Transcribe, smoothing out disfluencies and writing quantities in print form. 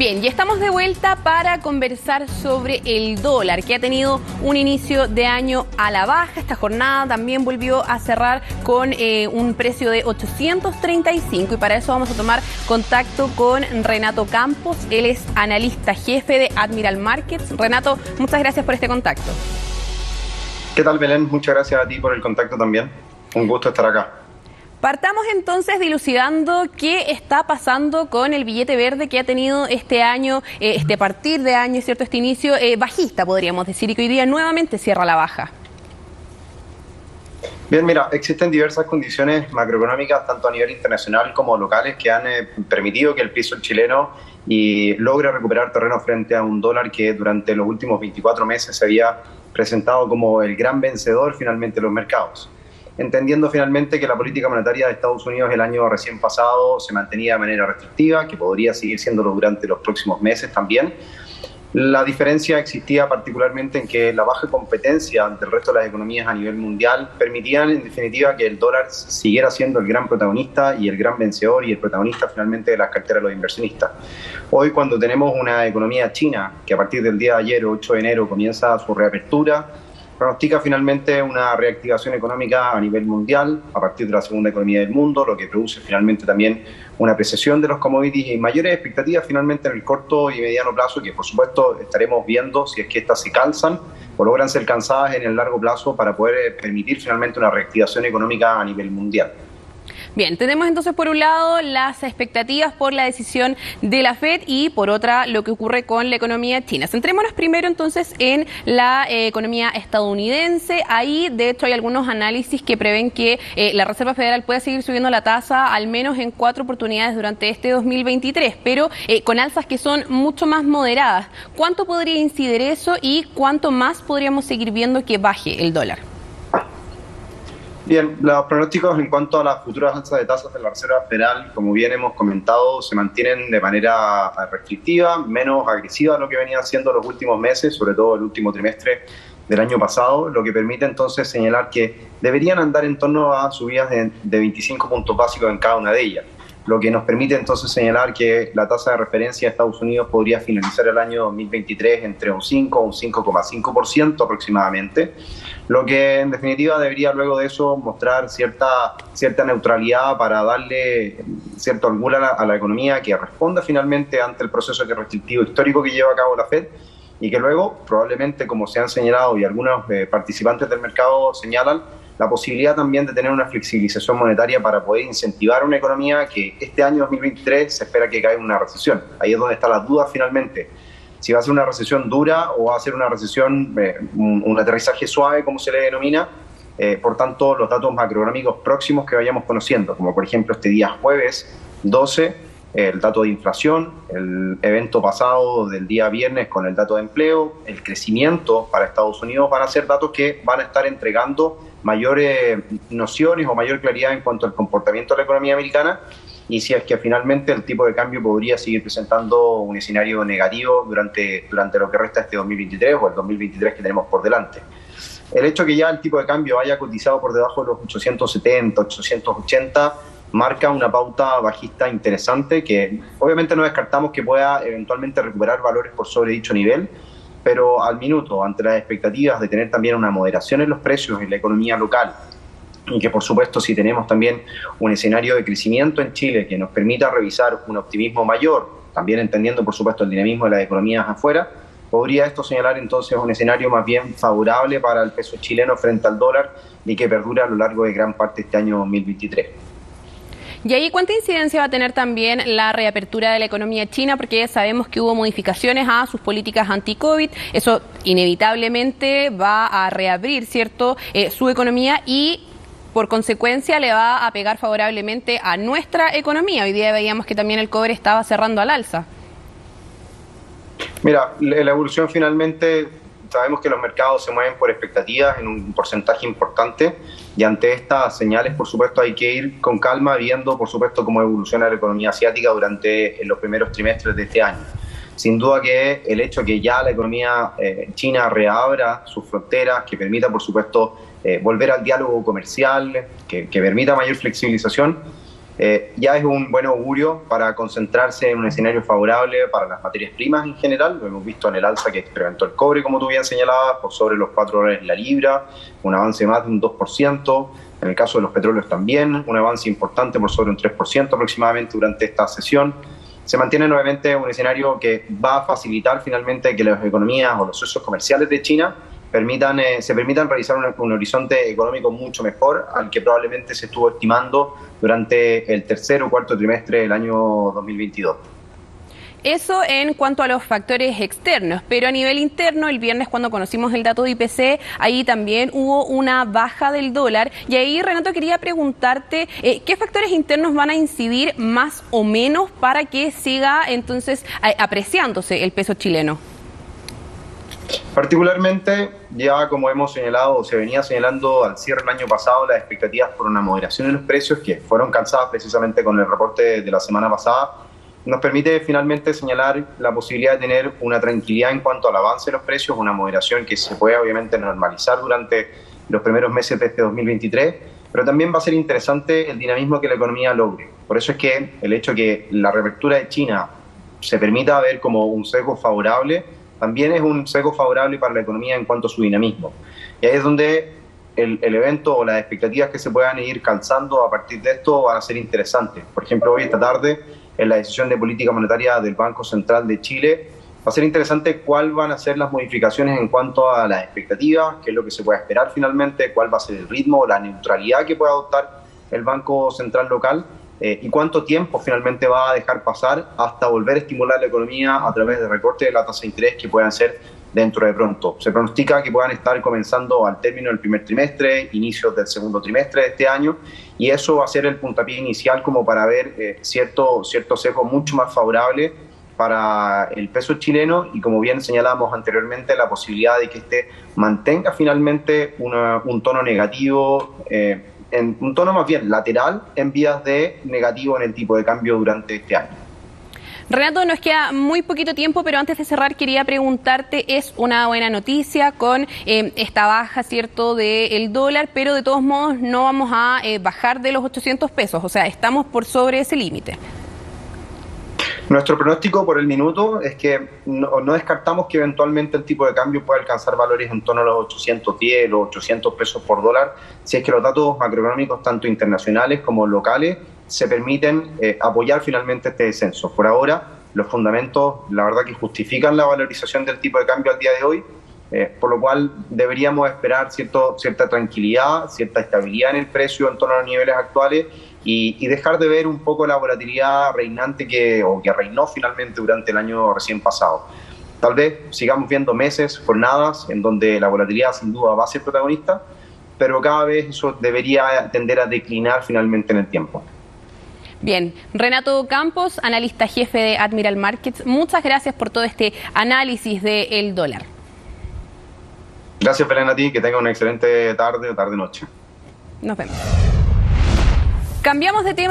Bien, ya estamos de vuelta para conversar sobre el dólar, que ha tenido un inicio de año a la baja. Esta jornada también volvió a cerrar con un precio de 835 y para eso vamos a tomar contacto con Renato Campos. Él es analista jefe de Admiral Markets. Renato, muchas gracias por este contacto. ¿Qué tal, Belén? Muchas gracias a ti por el contacto también. Un gusto estar acá. Partamos entonces dilucidando qué está pasando con el billete verde que ha tenido este año, este partir de año, ¿cierto? Este inicio bajista, podríamos decir, y que hoy día nuevamente cierra la baja. Bien, mira, existen diversas condiciones macroeconómicas, tanto a nivel internacional como locales, que han permitido que el peso chileno logre recuperar terreno frente a un dólar que durante los últimos 24 meses se había presentado como el gran vencedor finalmente de los mercados. Entendiendo finalmente que la política monetaria de Estados Unidos el año recién pasado se mantenía de manera restrictiva, que podría seguir siéndolo durante los próximos meses también. La diferencia existía particularmente en que la baja competencia ante el resto de las economías a nivel mundial permitían en definitiva que el dólar siguiera siendo el gran protagonista y el gran vencedor y el protagonista finalmente de las carteras de los inversionistas. Hoy, cuando tenemos una economía china que a partir del día de ayer, 8 de enero, comienza su reapertura, pronostica finalmente una reactivación económica a nivel mundial a partir de la segunda economía del mundo, lo que produce finalmente también una apreciación de los commodities y mayores expectativas finalmente en el corto y mediano plazo, que por supuesto estaremos viendo si es que estas se calzan o logran ser cansadas en el largo plazo para poder permitir finalmente una reactivación económica a nivel mundial. Bien, tenemos entonces por un lado las expectativas por la decisión de la FED y por otra lo que ocurre con la economía china. Centrémonos primero entonces en la economía estadounidense. Ahí de hecho hay algunos análisis que prevén que la Reserva Federal pueda seguir subiendo la tasa al menos en 4 oportunidades durante este 2023, pero con alzas que son mucho más moderadas. ¿Cuánto podría incidir eso y cuánto más podríamos seguir viendo que baje el dólar? Bien, los pronósticos en cuanto a las futuras alzas de tasas de la Reserva Federal, como bien hemos comentado, se mantienen de manera restrictiva, menos agresiva de lo que venían haciendo los últimos meses, sobre todo el último trimestre del año pasado, lo que permite entonces señalar que deberían andar en torno a subidas de 25 puntos básicos en cada una de ellas, lo que nos permite entonces señalar que la tasa de referencia de Estados Unidos podría finalizar el año 2023 entre un 5 o un 5,5% aproximadamente, lo que en definitiva debería luego de eso mostrar cierta neutralidad para darle cierto holgura a la economía que responda finalmente ante el proceso restrictivo histórico que lleva a cabo la FED y que luego probablemente, como se han señalado y algunos participantes del mercado señalan, la posibilidad también de tener una flexibilización monetaria para poder incentivar una economía que este año 2023 se espera que caiga en una recesión. Ahí es donde está la duda finalmente. Si va a ser una recesión dura o va a ser una recesión, un aterrizaje suave, como se le denomina, por tanto, los datos macroeconómicos próximos que vayamos conociendo, como por ejemplo este día jueves 12, el dato de inflación, el evento pasado del día viernes con el dato de empleo, el crecimiento para Estados Unidos, van a ser datos que van a estar entregando mayores nociones o mayor claridad en cuanto al comportamiento de la economía americana y si es que finalmente el tipo de cambio podría seguir presentando un escenario negativo durante lo que resta este 2023 o el 2023 que tenemos por delante. El hecho que ya el tipo de cambio haya cotizado por debajo de los 870, 880, marca una pauta bajista interesante que obviamente no descartamos que pueda eventualmente recuperar valores por sobre dicho nivel, pero al minuto, ante las expectativas de tener también una moderación en los precios en la economía local, y que por supuesto si tenemos también un escenario de crecimiento en Chile que nos permita revisar un optimismo mayor, también entendiendo por supuesto el dinamismo de las economías afuera, podría esto señalar entonces un escenario más bien favorable para el peso chileno frente al dólar y que perdura a lo largo de gran parte de este año 2023. ¿Y ahí cuánta incidencia va a tener también la reapertura de la economía china? Porque sabemos que hubo modificaciones a sus políticas anti-COVID. Eso inevitablemente va a reabrir, ¿cierto?, su economía y por consecuencia le va a pegar favorablemente a nuestra economía. Hoy día veíamos que también el cobre estaba cerrando al alza. Mira, la evolución finalmente, sabemos que los mercados se mueven por expectativas en un porcentaje importante y ante estas señales, por supuesto, hay que ir con calma viendo, por supuesto, cómo evoluciona la economía asiática durante los primeros trimestres de este año. Sin duda que el hecho que ya la economía china reabra sus fronteras, que permita, por supuesto, volver al diálogo comercial, que permita mayor flexibilización, ya es un buen augurio para concentrarse en un escenario favorable para las materias primas en general. Lo hemos visto en el alza que experimentó el cobre, como tú bien señalabas, por sobre los $4 la libra, un avance de más de un 2%. En el caso de los petróleos también, un avance importante por sobre un 3% aproximadamente durante esta sesión. Se mantiene nuevamente un escenario que va a facilitar finalmente que las economías o los socios comerciales de China se permitan realizar un horizonte económico mucho mejor al que probablemente se estuvo estimando durante el tercer o cuarto trimestre del año 2022. Eso en cuanto a los factores externos, pero a nivel interno, el viernes cuando conocimos el dato de IPC, ahí también hubo una baja del dólar. Y ahí, Renato, quería preguntarte, ¿qué factores internos van a incidir más o menos para que siga entonces apreciándose el peso chileno? Particularmente, ya como hemos señalado o se venía señalando al cierre del año pasado, las expectativas por una moderación en los precios que fueron cansadas precisamente con el reporte de la semana pasada, nos permite finalmente señalar la posibilidad de tener una tranquilidad en cuanto al avance de los precios, una moderación que se puede obviamente normalizar durante los primeros meses de este 2023, pero también va a ser interesante el dinamismo que la economía logre. Por eso es que el hecho de que la reapertura de China se permita ver como un sesgo favorable, también es un sesgo favorable para la economía en cuanto a su dinamismo. Y ahí es donde el evento o las expectativas que se puedan ir calzando a partir de esto van a ser interesantes. Por ejemplo, hoy esta tarde, en la decisión de política monetaria del Banco Central de Chile, va a ser interesante cuáles van a ser las modificaciones en cuanto a las expectativas, qué es lo que se puede esperar finalmente, cuál va a ser el ritmo o la neutralidad que pueda adoptar el Banco Central local y cuánto tiempo finalmente va a dejar pasar hasta volver a estimular la economía a través de recortes de la tasa de interés que puedan ser dentro de pronto. Se pronostica que puedan estar comenzando al término del primer trimestre, inicios del segundo trimestre de este año, y eso va a ser el puntapié inicial como para ver cierto sesgo mucho más favorable para el peso chileno y, como bien señalamos anteriormente, la posibilidad de que este mantenga finalmente un tono negativo, en un tono más bien lateral en vías de negativo en el tipo de cambio durante este año. Renato, nos queda muy poquito tiempo, pero antes de cerrar quería preguntarte, es una buena noticia con esta baja, ¿cierto?, del dólar, pero de todos modos no vamos a bajar de los 800 pesos, o sea, estamos por sobre ese límite. Nuestro pronóstico por el minuto es que no descartamos que eventualmente el tipo de cambio pueda alcanzar valores en torno a los 810, los 800 pesos por dólar, si es que los datos macroeconómicos, tanto internacionales como locales, se permiten apoyar finalmente este descenso. Por ahora, los fundamentos, la verdad que justifican la valorización del tipo de cambio al día de hoy, por lo cual deberíamos esperar cierta tranquilidad, cierta estabilidad en el precio en torno a los niveles actuales y dejar de ver un poco la volatilidad reinante que reinó finalmente durante el año recién pasado. Tal vez sigamos viendo meses, jornadas, en donde la volatilidad sin duda va a ser protagonista, pero cada vez eso debería tender a declinar finalmente en el tiempo. Bien, Renato Campos, analista jefe de Admiral Markets, muchas gracias por todo este análisis del dólar. Gracias, Belén, a ti, que tenga una excelente tarde o tarde-noche. Nos vemos. Cambiamos de tema.